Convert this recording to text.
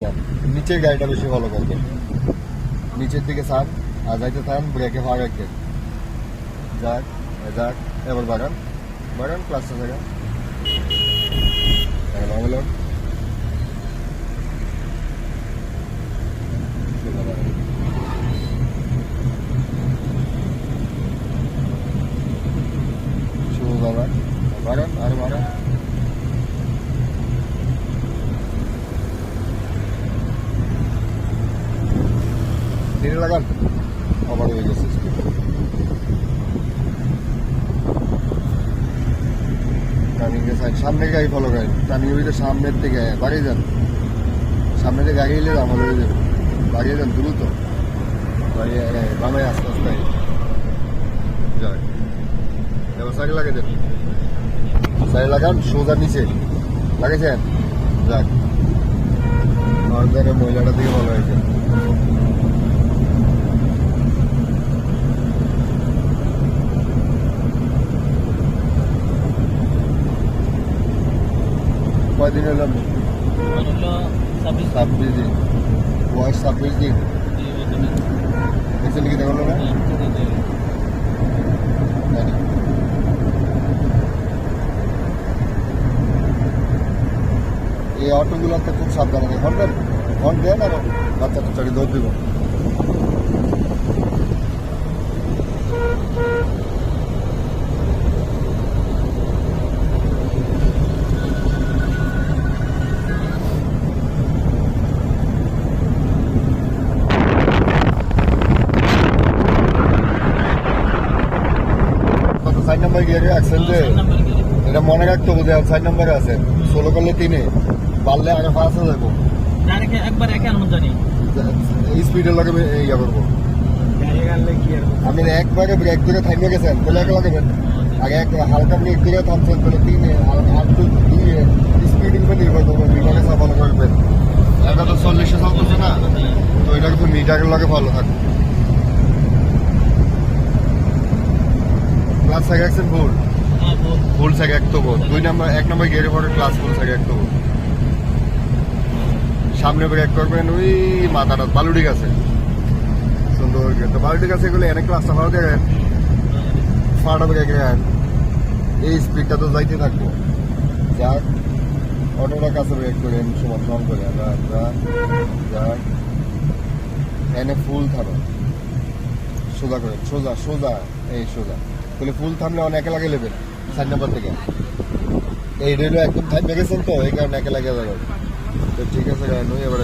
নিচের গাড়িটা বেশি ফলো করবেন, নিচের দিকে ছাড় আর যাইতে থান, ব্রেকে ভাগ রাখবেন, যাক যাক, এবার বাগান বাগান ক্লাসটা জায়গা হলো বাগান আর বাগান ধীরে লাগান, আবার হয়ে গেছে সামনে গাড়ি ফলো করেন, টার্নিং এর ভিতরে সামনের দিকে বাড়িয়ে যান, সামনে দিকে গাড়ি এলে আমল হয়ে যাবে, বাড়িয়ে যান দ্রুত, বাড়িয়ে বামে আস্তে আস্তে যাক, এবার সাইকেল লাগিয়ে দেন, সাইকেল লাগান সোজা নিচে লাগাইছেন, যাক আমাদের মহিলাটার দিকে ভালো হয়েছে। কয়দিন হলো? 26 দিন, বয়স 26 দিন। লিখিত করলো না? এই অটোগুলোতে খুব সাবধানে হর্ন দেন আর বাচ্চা টাচ্চাকে দৌড় দিব। সাইড নাম্বার গিয়ারে অ্যাক্সেল যে এটা মনে রাখতে হবে, 6 নম্বরে আছে, 16 করলে 3-এ, পারলে আগে 5-এ যাবো, স্পিডের লাগে ইয়া করবো। আপনি একবারে ব্রেক করে থামে গেছেন তাহলে একে লাগাবেন, আগে এক হালকা ব্রেক করে থামছেন তাহলে 3-এ, আর 2-এ স্পিডিং করে নির্ভর করবেন, মিটারে চাপানো করবেন। এটা তো 40-এ চলতেছে না, তো এটা কিন্তু মিটারের লাগে ভালো থাকবে। ক্লাস থেকে একছেন ফুল থেকে এক তো 1 নম্বর গিয়ারে পরে ক্লাস ফুল থেকে এক তো সামনে ব্রেক করবেন, ওই মাথাটা বালুডি গাছে সুন্দর, তো বালুডি গাছে এগুলো এনে ক্লাসটা ভালো দেখেন, ফাটা ব্রেক রাখেন, এই স্পিডটা তো যাইতে থাকবো। যাক অটোটা কাছে ব্রেক করেন সমান করে, যাক এনে ফুল থামেন, সোজা করেন, সোজা সোজা, এই সোজা তাহলে ফুল থামলে অনেকে লাগে নেবেন 4 নম্বর থেকে, এই রেলও একদম থামে গেছেন তো এই কারণে একে লাগে যাবে। তো ঠিক আছে, এবার